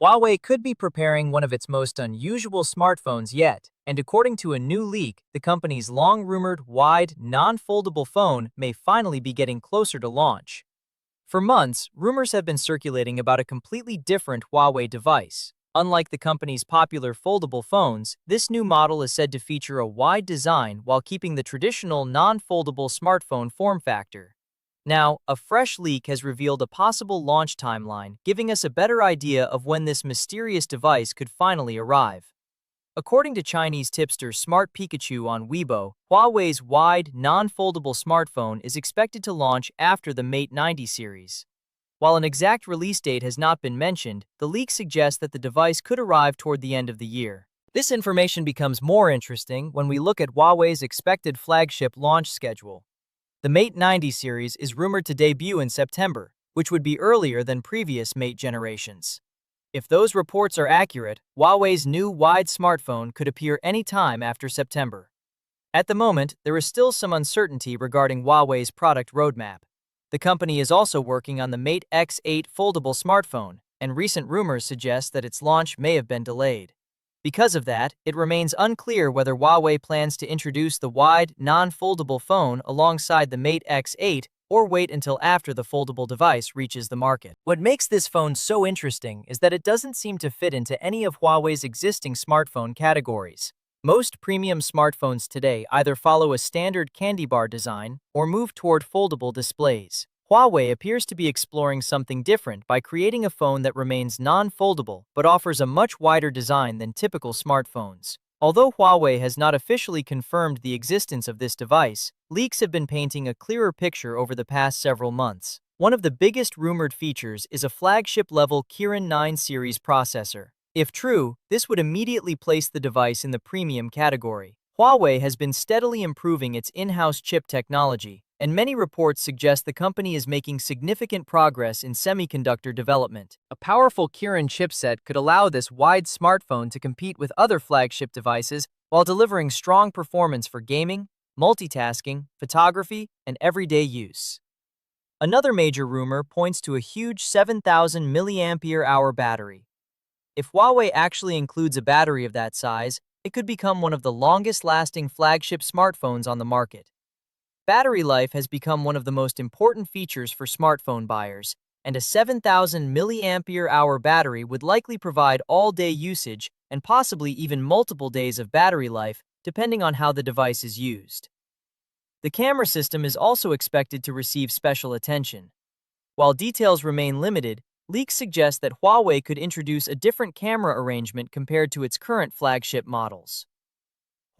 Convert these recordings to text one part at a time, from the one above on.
Huawei could be preparing one of its most unusual smartphones yet, and according to a new leak, the company's long-rumored wide, non-foldable phone may finally be getting closer to launch. For months, rumors have been circulating about a completely different Huawei device. Unlike the company's popular foldable phones, this new model is said to feature a wide design while keeping the traditional non-foldable smartphone form factor. Now, a fresh leak has revealed a possible launch timeline, giving us a better idea of when this mysterious device could finally arrive. According to Chinese tipster Smart Pikachu on Weibo, Huawei's wide, non-foldable smartphone is expected to launch after the Mate 90 series. While an exact release date has not been mentioned, the leak suggests that the device could arrive toward the end of the year. This information becomes more interesting when we look at Huawei's expected flagship launch schedule. The Mate 90 series is rumored to debut in September, which would be earlier than previous Mate generations. If those reports are accurate, Huawei's new wide smartphone could appear any time after September. At the moment, there is still some uncertainty regarding Huawei's product roadmap. The company is also working on the Mate X8 foldable smartphone, and recent rumors suggest that its launch may have been delayed. Because of that, it remains unclear whether Huawei plans to introduce the wide, non-foldable phone alongside the Mate X8 or wait until after the foldable device reaches the market. What makes this phone so interesting is that it doesn't seem to fit into any of Huawei's existing smartphone categories. Most premium smartphones today either follow a standard candy bar design or move toward foldable displays. Huawei appears to be exploring something different by creating a phone that remains non-foldable but offers a much wider design than typical smartphones. Although Huawei has not officially confirmed the existence of this device, leaks have been painting a clearer picture over the past several months. One of the biggest rumored features is a flagship-level Kirin 9 series processor. If true, this would immediately place the device in the premium category. Huawei has been steadily improving its in-house chip technology, and many reports suggest the company is making significant progress in semiconductor development. A powerful Kirin chipset could allow this wide smartphone to compete with other flagship devices while delivering strong performance for gaming, multitasking, photography, and everyday use. Another major rumor points to a huge 7,000 mAh battery. If Huawei actually includes a battery of that size, it could become one of the longest-lasting flagship smartphones on the market. Battery life has become one of the most important features for smartphone buyers, and a 7,000 mAh battery would likely provide all-day usage and possibly even multiple days of battery life, depending on how the device is used. The camera system is also expected to receive special attention. While details remain limited, leaks suggest that Huawei could introduce a different camera arrangement compared to its current flagship models.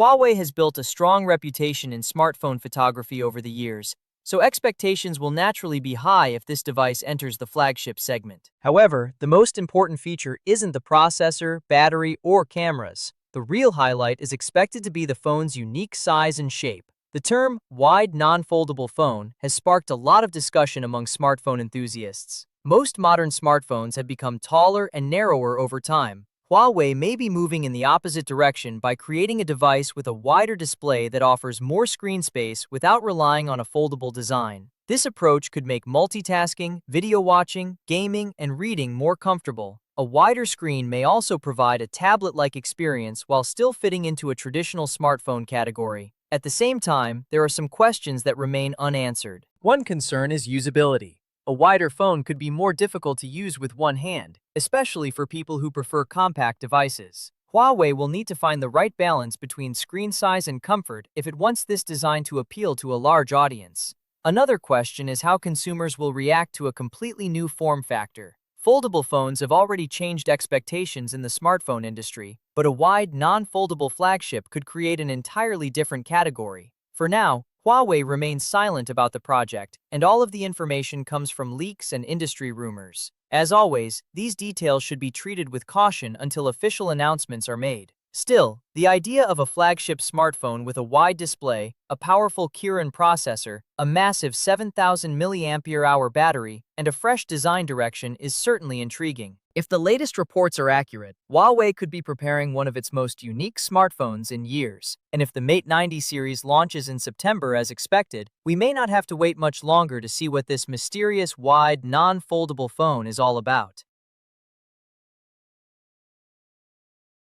Huawei has built a strong reputation in smartphone photography over the years, so expectations will naturally be high if this device enters the flagship segment. However, the most important feature isn't the processor, battery, or cameras. The real highlight is expected to be the phone's unique size and shape. The term wide non-foldable phone has sparked a lot of discussion among smartphone enthusiasts. Most modern smartphones have become taller and narrower over time. Huawei may be moving in the opposite direction by creating a device with a wider display that offers more screen space without relying on a foldable design. This approach could make multitasking, video watching, gaming, and reading more comfortable. A wider screen may also provide a tablet-like experience while still fitting into a traditional smartphone category. At the same time, there are some questions that remain unanswered. One concern is usability. A wider phone could be more difficult to use with one hand, especially for people who prefer compact devices. Huawei will need to find the right balance between screen size and comfort if it wants this design to appeal to a large audience. Another question is how consumers will react to a completely new form factor. Foldable phones have already changed expectations in the smartphone industry, but a wide, non-foldable flagship could create an entirely different category. For now, Huawei remains silent about the project, and all of the information comes from leaks and industry rumors. As always, these details should be treated with caution until official announcements are made. Still, the idea of a flagship smartphone with a wide display, a powerful Kirin processor, a massive 7,000 mAh battery, and a fresh design direction is certainly intriguing. If the latest reports are accurate, Huawei could be preparing one of its most unique smartphones in years. And if the Mate 90 series launches in September as expected, we may not have to wait much longer to see what this mysterious, wide, non-foldable phone is all about.